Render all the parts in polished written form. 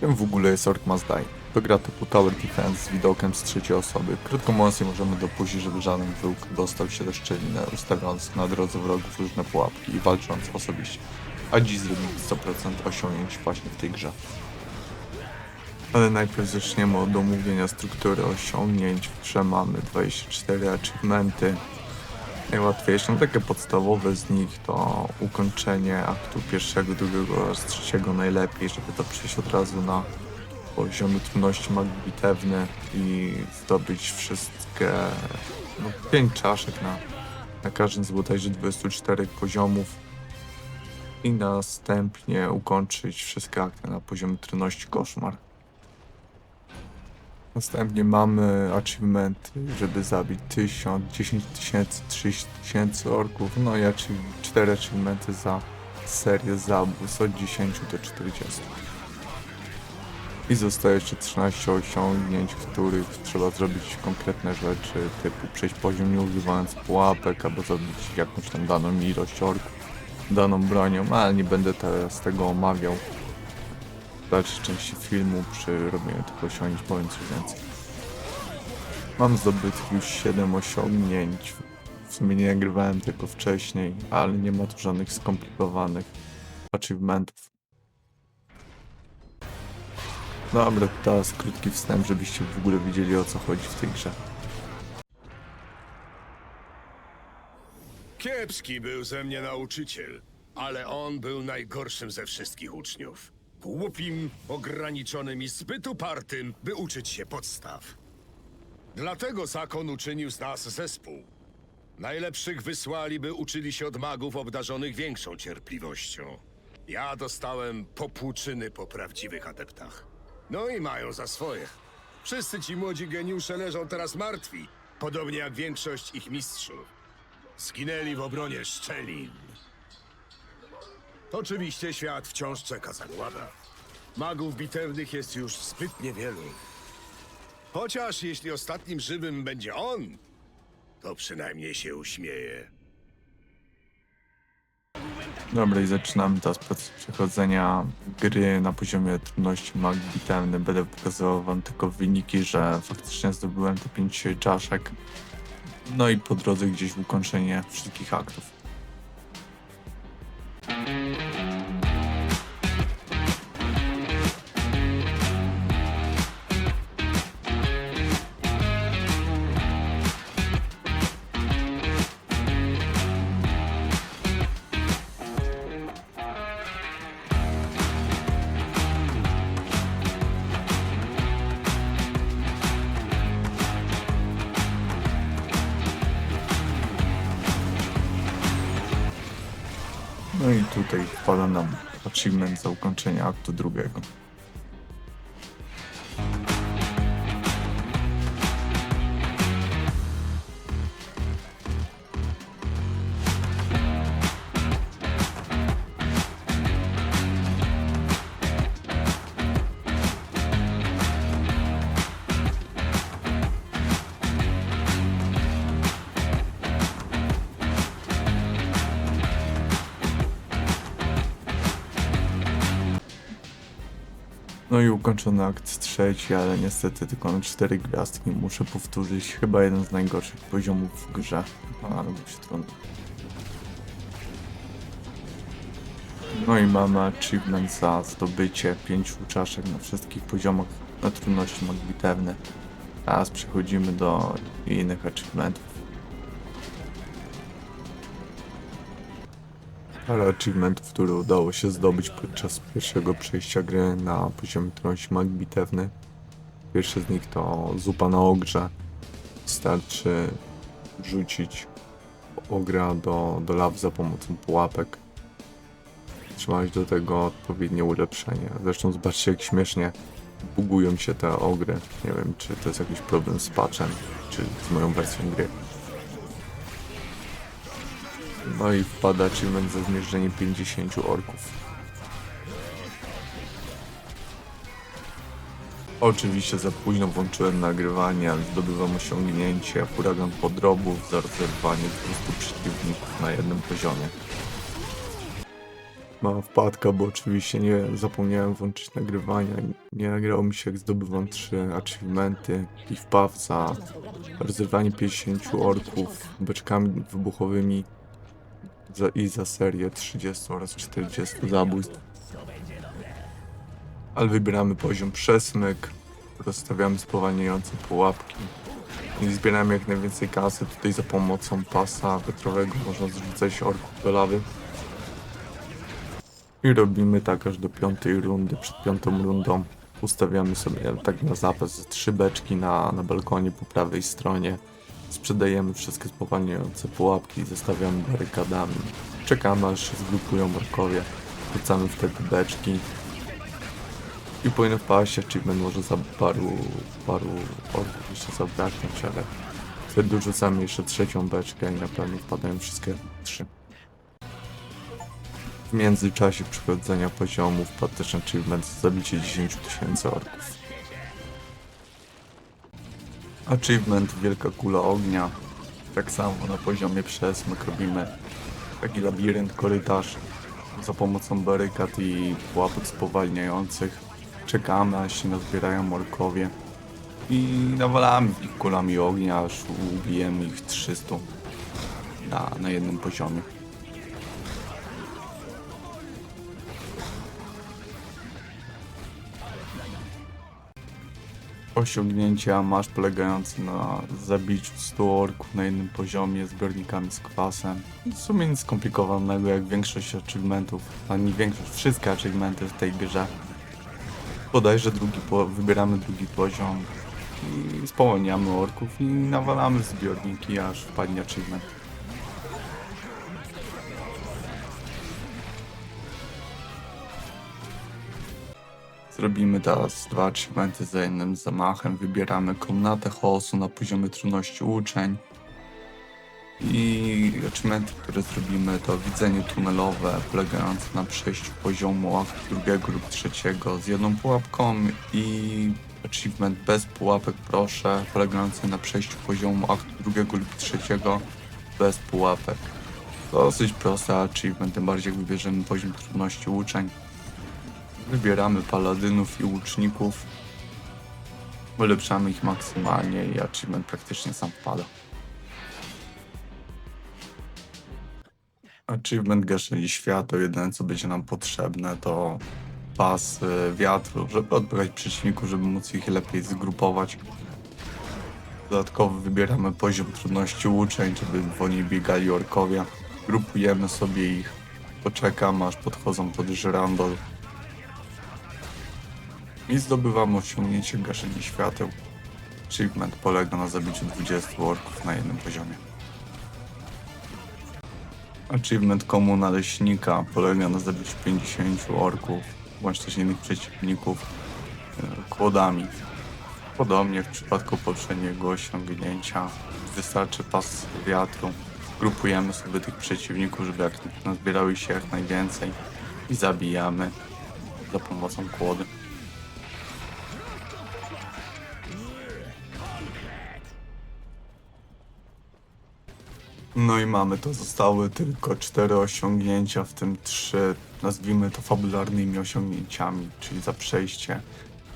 Czym w ogóle jest Orc Must Die? To gra typu Tower Defense z widokiem z trzeciej osoby. Krótko mówiąc, nie możemy dopuścić, żeby żaden wróg dostał się do szczeliny, ustawiając na drodze wrogów różne pułapki i walcząc osobiście. A dziś zrobimy 100% osiągnięć właśnie w tej grze. Ale najpierw zaczniemy od omówienia struktury osiągnięć. W grze mamy 24 achievementy. Najłatwiejsze, takie podstawowe z nich to ukończenie aktu pierwszego, drugiego oraz trzeciego najlepiej, żeby to przejść od razu na poziomie trudności magii bitewny i zdobyć wszystkie, 5 czaszek na każdym z bodajże 24 poziomów i następnie ukończyć wszystkie akty na poziomie trudności koszmar. Następnie mamy achievementy, żeby zabić 1000, 10 000, 30 000 orków, no i 4 achievementy za serię zabójstw od 10 do 40. I zostaje jeszcze 13 osiągnięć, w których trzeba zrobić konkretne rzeczy, typu przejść poziom nie używając pułapek, albo zabić jakąś tam daną ilość orków, daną bronią, ale nie będę teraz tego omawiał. W dalszej części filmu przy robieniu tych osiągnięć powiem coś więcej. Mam zdobytych już 7 osiągnięć. W sumie nie nagrywałem tego wcześniej, ale nie ma tu żadnych skomplikowanych achievementów. Dobra, teraz krótki wstęp, żebyście w ogóle wiedzieli, o co chodzi w tej grze. Kiepski był ze mnie nauczyciel, ale on był najgorszym ze wszystkich uczniów. Głupim, ograniczonym i zbyt upartym, by uczyć się podstaw. Dlatego zakon uczynił z nas zespół. Najlepszych wysłali, by uczyli się od magów obdarzonych większą cierpliwością. Ja dostałem popłuczyny po prawdziwych adeptach. No i mają za swoje. Wszyscy ci młodzi geniusze leżą teraz martwi, podobnie jak większość ich mistrzów. Zginęli w obronie szczelin. Oczywiście świat wciąż czeka zagłada. Magów bitewnych jest już zbyt niewielu. Chociaż jeśli ostatnim żywym będzie on, to przynajmniej się uśmieje. Dobra, i zaczynamy teraz proces przechodzenia gry na poziomie trudności magii bitewny. Będę pokazywał wam tylko wyniki, że faktycznie zdobyłem te 5 czaszek. No i po drodze gdzieś ukończenie wszystkich aktów. No i tutaj wpada nam achievement za ukończenie aktu drugiego. No i ukończony akt trzeci, ale niestety tylko na 4 gwiazdki. Muszę powtórzyć chyba jeden z najgorszych poziomów w grze. No, ale to się trudno. No i mamy achievement za zdobycie 5 czaszek na wszystkich poziomach na trudności magii bitewny. Teraz przechodzimy do innych achievementów. Parę achievementów, które udało się zdobyć podczas pierwszego przejścia gry na poziomie trudności magii bitewny. Pierwszy z nich to zupa na ogrze. Wystarczy rzucić ogra do law za pomocą pułapek. Trzymać do tego odpowiednie ulepszenie. Zresztą zobaczcie, jak śmiesznie bugują się te ogry. Nie wiem, czy to jest jakiś problem z patchem, czy z moją wersją gry. No i wpada achievement za zmierzenie 50 orków. Oczywiście za późno włączyłem nagrywanie, ale zdobywam osiągnięcie huragan podrobów za rozerwanie 200 przeciwników na jednym poziomie. Mała wpadka, bo oczywiście nie zapomniałem włączyć nagrywania. Nie nagrało mi się, jak zdobywam 3 achievementy i wpaw za rozrywanie 50 orków beczkami wybuchowymi i za serię 30 oraz 40 zabójstw. Ale wybieramy poziom przesmyk, rozstawiamy spowalniające pułapki i zbieramy jak najwięcej kasy. Tutaj za pomocą pasa wiatrowego można zrzucać orków do lawy. I robimy tak aż do 5. rundy. Przed 5. rundą ustawiamy sobie tak na zapas 3 beczki na balkonie po prawej stronie. Sprzedajemy wszystkie spowalniające pułapki i zostawiamy barykadami. Czekamy, aż się zgrupują orkowie. Wrzucamy wtedy beczki. I powinno wpaść achievement, może za paru orków jeszcze zabraknąć, ale wtedy dorzucamy jeszcze 3. beczkę i na pewno wpadają wszystkie 3. W międzyczasie przechodzenia poziomów wpadł też achievement za zabicie 10 000 orków. Achievement Wielka Kula Ognia. Tak samo na poziomie przesmyk robimy taki labirynt, korytarz za pomocą barykad i pułapek spowalniających. Czekamy, aż się nazbierają orkowie i nawalamy ich kulami ognia, aż ubijemy ich 300 na jednym poziomie. Osiągnięcia masz polegające na zabiciu 100 orków na jednym poziomie zbiornikami z kwasem. W sumie nic skomplikowanego jak większość achievementów, a nie większość, wszystkie achievementy w tej grze. Bodajże wybieramy drugi poziom i spowalniamy orków i nawalamy w zbiorniki, aż wpadnie achievement. Zrobimy teraz 2 achievementy za jednym zamachem. Wybieramy komnatę chaosu na poziomie trudności uczeń. I achievementy, które zrobimy, to widzenie tunelowe polegające na przejściu poziomu aktu 2 lub 3 z jedną pułapką i achievement bez pułapek proszę, polegający na przejściu poziomu aktu 2 lub 3 bez pułapek. Dosyć prosty achievement, tym bardziej jak wybierzemy poziom trudności uczeń. Wybieramy paladynów i łuczników, ulepszamy ich maksymalnie i achievement praktycznie sam wpada. Achievement Gaszenie Światła, jedyne co będzie nam potrzebne to pas wiatru, żeby odpychać przeciwników, żeby móc ich lepiej zgrupować. Dodatkowo wybieramy poziom trudności uczeń, żeby wolniej biegali orkowie. Grupujemy sobie ich, poczekamy aż podchodzą pod żyrandol i zdobywamy osiągnięcie Gaszenie Świateł. Achievement polega na zabiciu 20 orków na jednym poziomie. Achievement Komuna Leśnika polega na zabiciu 50 orków, bądź też innych przeciwników kłodami. Podobnie jak w przypadku poprzedniego osiągnięcia, wystarczy pas wiatru. Grupujemy sobie tych przeciwników, żeby nazbierały się jak najwięcej i zabijamy za pomocą kłody. No i mamy to, zostały tylko 4 osiągnięcia, w tym 3, nazwijmy to fabularnymi osiągnięciami, czyli za przejście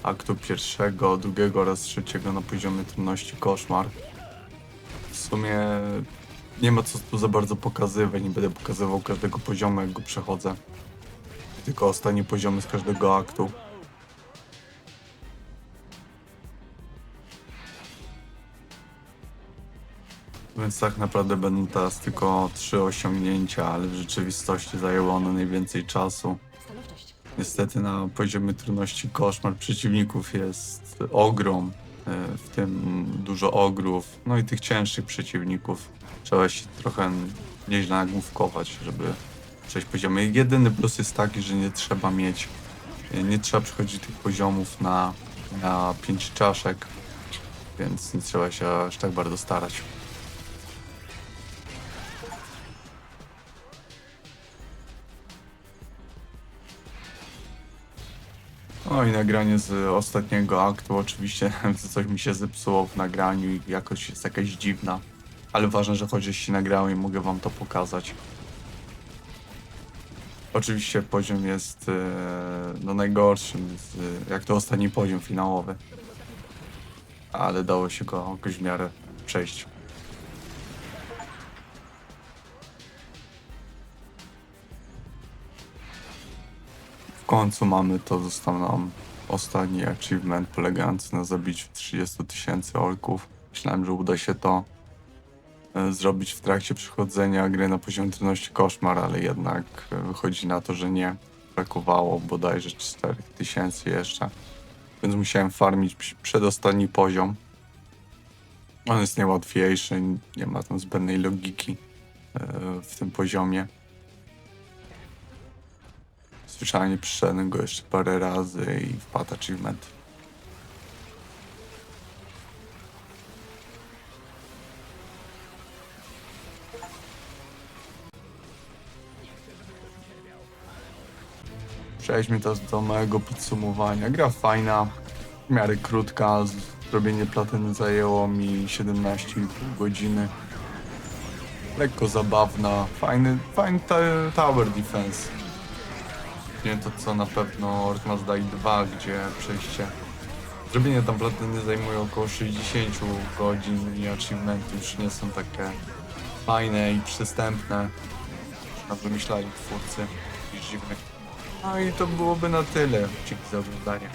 aktu 1, 2 oraz 3 na poziomie trudności koszmar. W sumie nie ma co tu za bardzo pokazywać, nie będę pokazywał każdego poziomu jak go przechodzę, tylko ostatnie poziomy z każdego aktu. Więc tak naprawdę będą teraz tylko 3 osiągnięcia, ale w rzeczywistości zajęło one najwięcej czasu. Niestety na poziomie trudności koszmar przeciwników jest ogrom, w tym dużo ogrów, no i tych cięższych przeciwników. Trzeba się trochę nieźle nagłówkować, żeby przejść poziomy. Jedyny plus jest taki, że nie trzeba przechodzić tych poziomów na 5 czaszek, więc nie trzeba się aż tak bardzo starać. No i nagranie z ostatniego aktu, oczywiście coś mi się zepsuło w nagraniu i jakość jest jakaś dziwna, ale ważne, że chociaż się nagrało i mogę wam to pokazać. Oczywiście poziom jest no najgorszym, jak to ostatni poziom finałowy. Ale dało się go jakoś w miarę przejść. W końcu mamy to, został nam ostatni achievement polegający na zabiciu 30 000 orków. Myślałem, że uda się to zrobić w trakcie przechodzenia gry na poziom trudności koszmar, ale jednak wychodzi na to, że nie. Brakowało bodajże 4000 jeszcze, więc musiałem farmić przedostatni poziom. On jest najłatwiejszy, nie ma tam zbędnej logiki w tym poziomie. Zwyczajnie przyszedłem go jeszcze parę razy i wpadł achievement. Przejdźmy teraz do mojego podsumowania. Gra fajna, w miarę krótka. Zrobienie platyny zajęło mi 17,5 godziny. Lekko zabawna, fajny tower defense. Nie to co na pewno Orc Must Die 2, gdzie przejście. Zrobienie tam platyny zajmuje około 60 godzin i achievementy już nie są takie fajne i przystępne. Na wymyślali twórcy jakichś dziwnych. No i to byłoby na tyle. Dzięki za oglądanie.